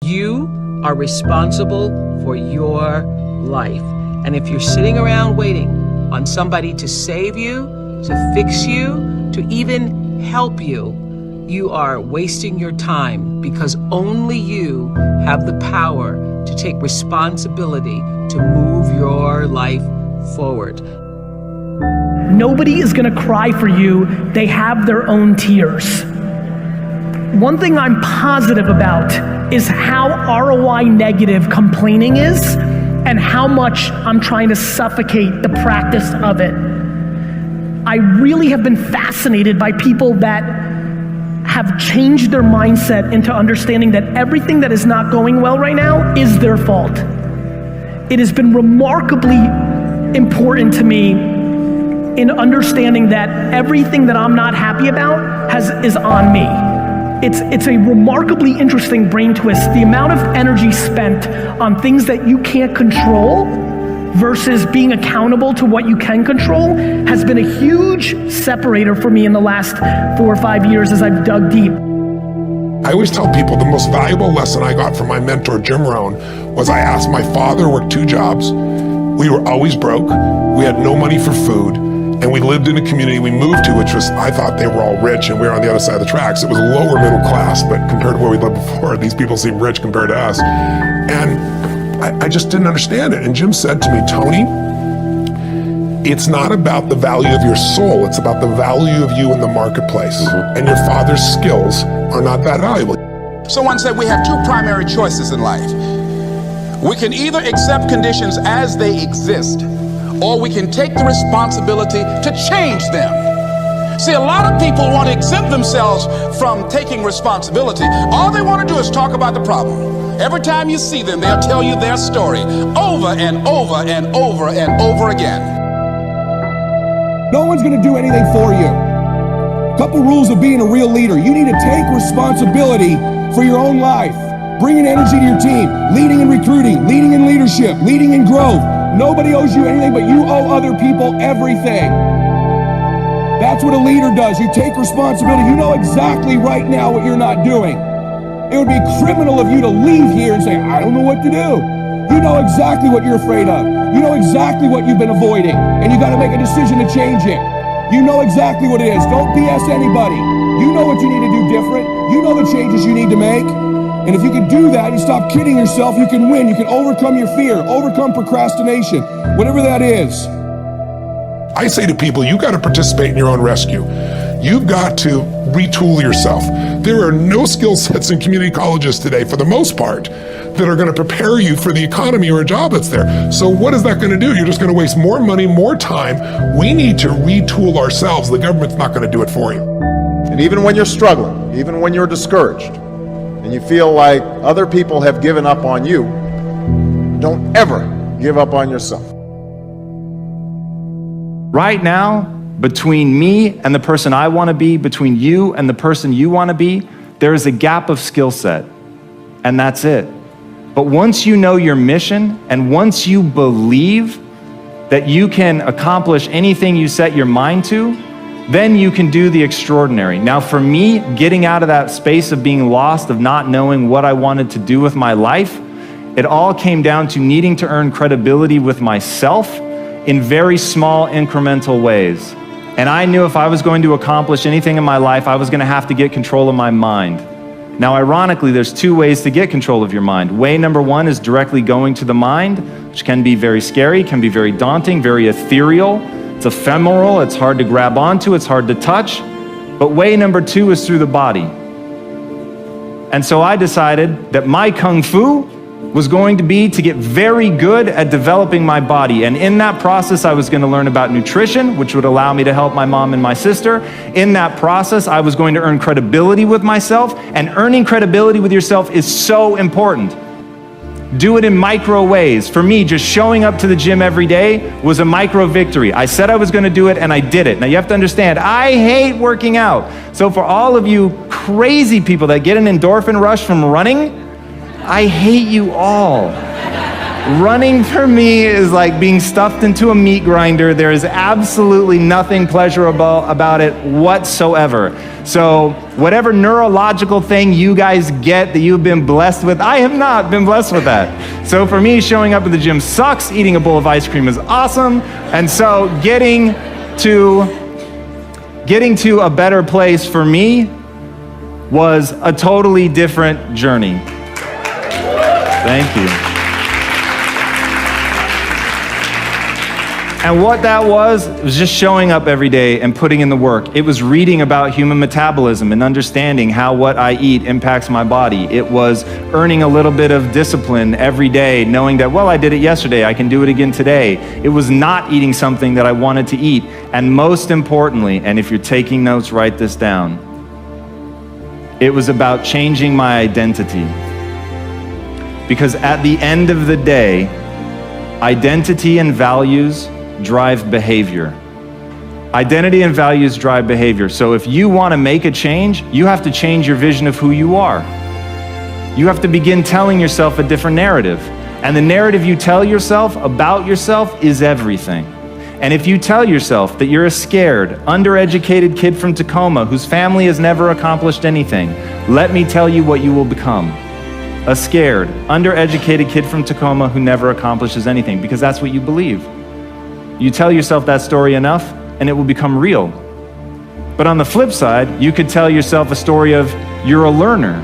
You are responsible for your life. And if you're sitting around waiting on somebody to save you, to fix you, to even help you, you are wasting your time, because only you have the power to take responsibility to move your life forward. Nobody is gonna cry for you. They have their own tears. One thing I'm positive about is how ROI negative complaining is and how much I'm trying to suffocate the practice of it. I really have been fascinated by people that have changed their mindset into understanding that everything that is not going well right now is their fault. It has been remarkably important to me in understanding that everything that I'm not happy about is on me. It's a remarkably interesting brain twist. The amount of energy spent on things that you can't control versus being accountable to what you can control has been a huge separator for me in the last 4 or 5 years as I've dug deep. I always tell people the most valuable lesson I got from my mentor, Jim Rohn, was I asked my father, worked 2 jobs. We were always broke. We had no money for food. And we lived in a community we moved to, which was, I thought they were all rich and we were on the other side of the tracks. It was lower middle class, but compared to where we lived before, these people seem rich compared to us. And I just didn't understand it. And Jim said to me, Tony, it's not about the value of your soul, it's about the value of you in the marketplace. And your father's skills are not that valuable. Someone said we have 2 primary choices in life. We can either accept conditions as they exist, or we can take the responsibility to change them. See, a lot of people want to exempt themselves from taking responsibility. All they want to do is talk about the problem. Every time you see them, they'll tell you their story over and over and over and over again. No one's going to do anything for you. Couple rules of being a real leader. You need to take responsibility for your own life. Bringing energy to your team, leading in recruiting, leading in leadership, leading in growth. Nobody owes you anything, but you owe other people everything. That's what a leader does. You take responsibility. You know exactly right now what you're not doing. It would be criminal of you to leave here and say, I don't know what to do. You know exactly what you're afraid of. You know exactly what you've been avoiding, and you got to make a decision to change it. You know exactly what it is. Don't BS anybody. You know what you need to do different. You know the changes you need to make. And if you can do that, you stop kidding yourself, you can win. You can overcome your fear, overcome procrastination, whatever that is. I say to people, you got to participate in your own rescue. You've got to retool yourself. There are no skill sets in community colleges today, for the most part, that are going to prepare you for the economy or a job that's there. So what is that going to do? You're just going to waste more money, more time. We need to retool ourselves. The government's not going to do it for you. And even when you're struggling, even when you're discouraged, and you feel like other people have given up on you, don't ever give up on yourself. Right now, between me and the person I want to be, between you and the person you want to be, there is a gap of skill set, and that's it. But once you know your mission, and once you believe that you can accomplish anything you set your mind to, then you can do the extraordinary. Now for me, getting out of that space of being lost, of not knowing what I wanted to do with my life, it all came down to needing to earn credibility with myself in very small incremental ways. And I knew if I was going to accomplish anything in my life, I was going to have to get control of my mind. Now ironically, there's 2 ways to get control of your mind. Way number 1 is directly going to the mind, which can be very scary, can be very daunting, very ethereal. It's ephemeral, it's hard to grab onto, it's hard to touch. But way number 2 is through the body. And so I decided that my Kung Fu was going to be to get very good at developing my body. And in that process, I was going to learn about nutrition, which would allow me to help my mom and my sister. In that process, I was going to earn credibility with myself, and earning credibility with yourself is so important. Do it in micro ways. For me, just showing up to the gym every day was a micro victory. I said I was going to do it, and I did it. Now you have to understand, I hate working out. So for all of you crazy people that get an endorphin rush from running, I hate you all. Running for me is like being stuffed into a meat grinder. There is absolutely nothing pleasurable about it whatsoever. So Whatever neurological thing you guys get that you've been blessed with, I have not been blessed with that. So for me, showing up at the gym sucks, eating a bowl of ice cream is awesome, and so getting to a better place for me was a totally different journey. Thank you. And what that was just showing up every day and putting in the work. It was reading about human metabolism and understanding how what I eat impacts my body. It was earning a little bit of discipline every day, knowing that, well, I did it yesterday, I can do it again today. It was not eating something that I wanted to eat. And most importantly, and if you're taking notes, write this down, it was about changing my identity. Because at the end of the day, identity and values drive behavior. Identity and values drive behavior. So if you want to make a change, you have to change your vision of who you are. You have to begin telling yourself a different narrative. And the narrative you tell yourself about yourself is everything. And if you tell yourself that you're a scared, undereducated kid from Tacoma whose family has never accomplished anything, let me tell you what you will become. A scared, undereducated kid from Tacoma who never accomplishes anything, because that's what you believe. You tell yourself that story enough, and it will become real. But on the flip side, you could tell yourself a story of you're a learner.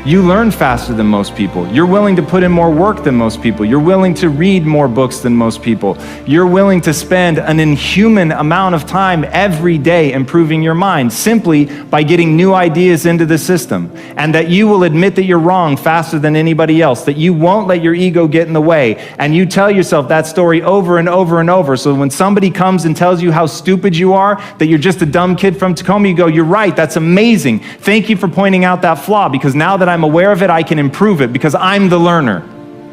You learn faster than most people. You're willing to put in more work than most people. You're willing to read more books than most people. You're willing to spend an inhuman amount of time every day improving your mind simply by getting new ideas into the system. And that you will admit that you're wrong faster than anybody else, that you won't let your ego get in the way. And you tell yourself that story over and over and over. So when somebody comes and tells you how stupid you are, that you're just a dumb kid from Tacoma, you go, you're right, that's amazing. Thank you for pointing out that flaw, because now that I'm aware of it, I can improve it because I'm the learner.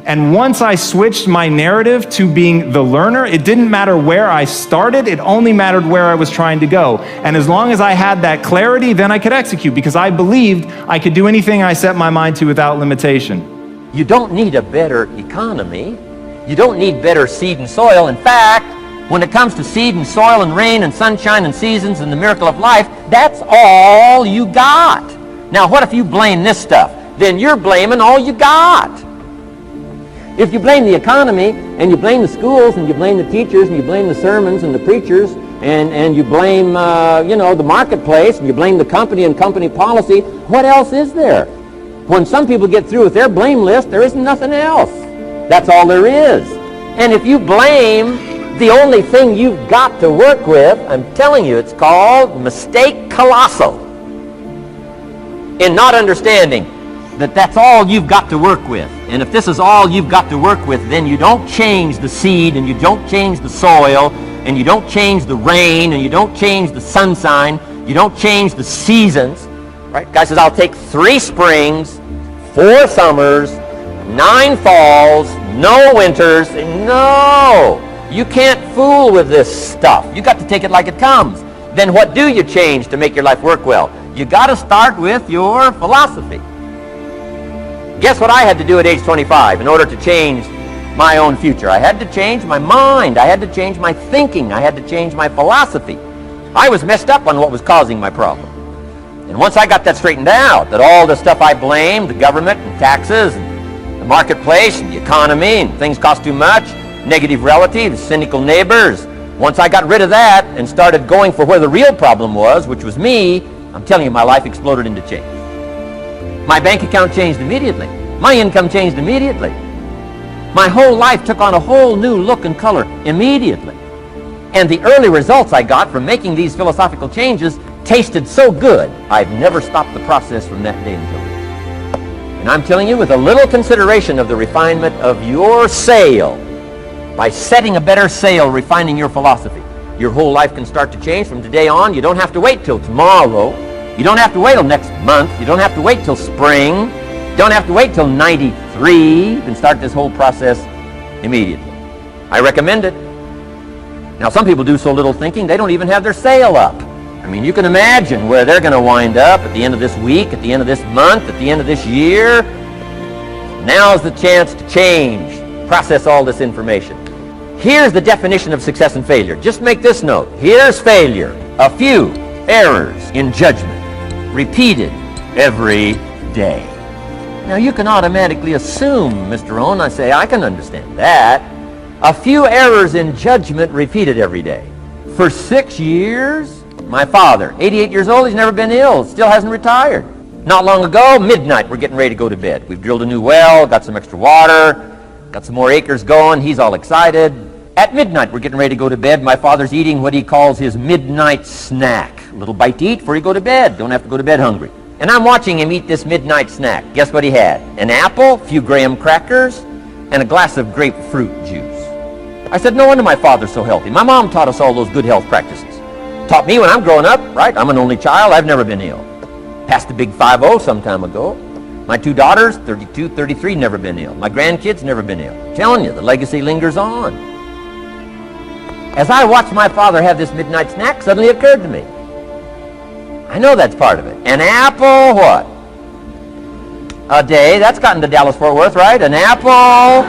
And once I switched my narrative to being the learner, it didn't matter where I started, it only mattered where I was trying to go. And as long as I had that clarity, then I could execute, because I believed I could do anything I set my mind to without limitation. You don't need a better economy. You don't need better seed and soil. In fact, when it comes to seed and soil and rain and sunshine and seasons and the miracle of life, that's all you got. Now, what if you blame this stuff? Then you're blaming all you got. If you blame the economy, and you blame the schools, and you blame the teachers, and you blame the sermons and the preachers, and you blame, the marketplace, and you blame the company and company policy, what else is there? When some people get through with their blame list, there isn't nothing else. That's all there is. And if you blame the only thing you've got to work with, I'm telling you, it's called mistake colossal. In not understanding that that's all you've got to work with. And if this is all you've got to work with, then you don't change the seed, and you don't change the soil, and you don't change the rain, and you don't change the sunshine, you don't change the seasons. Right? Guy says, I'll take 3 springs, 4 summers, 9 falls, no winters. No! You can't fool with this stuff. You got to take it like it comes. Then what do you change to make your life work well? You got to start with your philosophy. Guess what I had to do at age 25 in order to change my own future? I had to change my mind. I had to change my thinking. I had to change my philosophy. I was messed up on what was causing my problem. And once I got that straightened out, that all the stuff I blamed, the government and taxes and the marketplace and the economy and things cost too much, negative relatives, cynical neighbors, once I got rid of that and started going for where the real problem was, which was me, I'm telling you, my life exploded into change. My bank account changed immediately. My income changed immediately. My whole life took on a whole new look and color immediately. And the early results I got from making these philosophical changes tasted so good, I've never stopped the process from that day until today. And I'm telling you, with a little consideration of the refinement of your sail, by setting a better sail, refining your philosophy, your whole life can start to change from today on. You don't have to wait till tomorrow. You don't have to wait till next month. You don't have to wait till spring. You don't have to wait till 93. You can start this whole process immediately. I recommend it. Now, some people do so little thinking, they don't even have their sail up. I mean, you can imagine where they're going to wind up at the end of this week, at the end of this month, at the end of this year. Now's the chance to change, process all this information. Here's the definition of success and failure. Just make this note. Here's failure. A few errors in judgment repeated every day. Now you can automatically assume, Mr. Owen, I say, I can understand that. A few errors in judgment repeated every day. For 6 years, my father, 88 years old, he's never been ill, still hasn't retired. Not long ago, midnight, we're getting ready to go to bed. We've drilled a new well, got some extra water, got some more acres going, he's all excited. At midnight, we're getting ready to go to bed. My father's eating what he calls his midnight snack. A little bite to eat before you go to bed. Don't have to go to bed hungry. And I'm watching him eat this midnight snack. Guess what he had? An apple, a few graham crackers, and a glass of grapefruit juice. I said, no wonder my father's so healthy. My mom taught us all those good health practices. Taught me when I'm growing up, right? I'm an only child. I've never been ill. Passed the big 5-0 some time ago. My 2 daughters, 32, 33, never been ill. My grandkids, never been ill. I'm telling you, the legacy lingers on. As I watched my father have this midnight snack, suddenly it occurred to me. I know that's part of it. An apple, what? A day. That's gotten to Dallas-Fort Worth, right? An apple.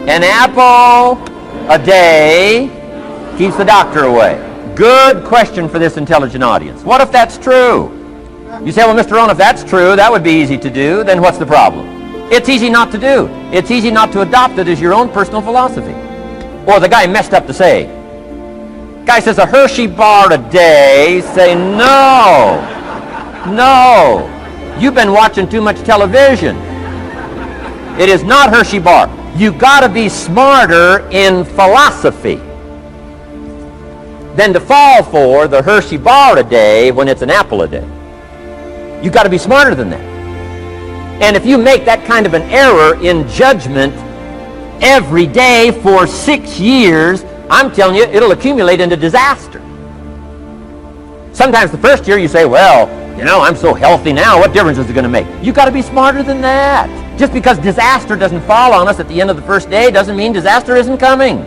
An apple a day keeps the doctor away. Good question for this intelligent audience. What if that's true? You say, well, Mr. Owen, if that's true, that would be easy to do. Then what's the problem? It's easy not to do. It's easy not to adopt it as your own personal philosophy. Or the guy messed up to say. Guy says a Hershey bar a day. Say, no. No. You've been watching too much television. It is not Hershey bar. You got to be smarter in philosophy than to fall for the Hershey bar a day when it's an apple a day. You got to be smarter than that. And if you make that kind of an error in judgment every day for 6 years, I'm telling you, it'll accumulate into disaster. Sometimes the first year you say, well, you know, I'm so healthy now, what difference is it going to make? You got to be smarter than that. Just because disaster doesn't fall on us at the end of the first day doesn't mean disaster isn't coming.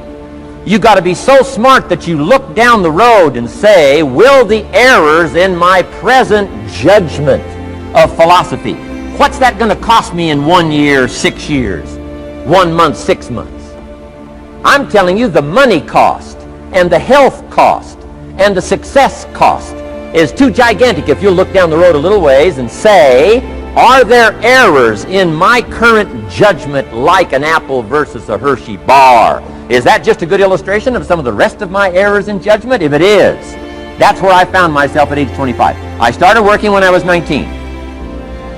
You got to be so smart that you look down the road and say, will the errors in my present judgment of philosophy, what's that going to cost me in 1 year, 6 years, 1 month, 6 months? I'm telling you, the money cost and the health cost and the success cost is too gigantic if you look down the road a little ways and say, are there errors in my current judgment like an apple versus a Hershey bar? Is that just a good illustration of some of the rest of my errors in judgment? If it is, that's where I found myself at age 25. I started working when I was 19.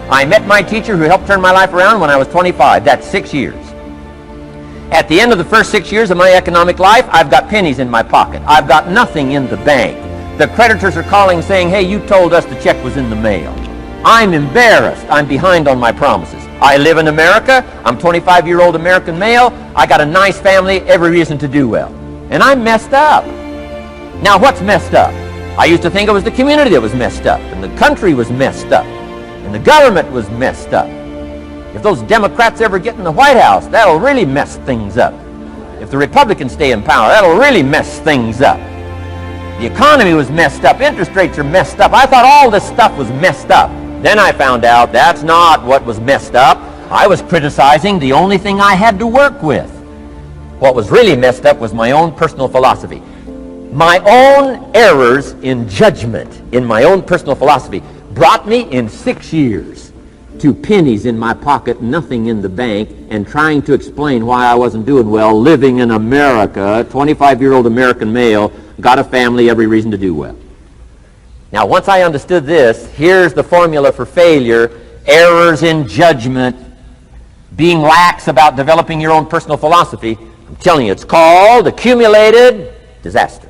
I met my teacher who helped turn my life around when I was 25. That's 6 years. At the end of the first 6 years of my economic life, I've got pennies in my pocket. I've got nothing in the bank. The creditors are calling saying, hey, you told us the check was in the mail. I'm embarrassed. I'm behind on my promises. I live in America. I'm 25-year-old American male. I got a nice family, every reason to do well. And I'm messed up. Now, what's messed up? I used to think it was the community that was messed up, and the country was messed up, and the government was messed up. If those Democrats ever get in the White House, that'll really mess things up. If the Republicans stay in power, that'll really mess things up. The economy was messed up. Interest rates are messed up. I thought all this stuff was messed up. Then I found out that's not what was messed up. I was criticizing the only thing I had to work with. What was really messed up was my own personal philosophy. My own errors in judgment in my own personal philosophy brought me in 6 years to pennies in my pocket, nothing in the bank, and trying to explain why I wasn't doing well, living in America, 25-year-old American male, got a family, every reason to do well. Now, once I understood this, here's the formula for failure: errors in judgment, being lax about developing your own personal philosophy. I'm telling you, it's called accumulated disaster.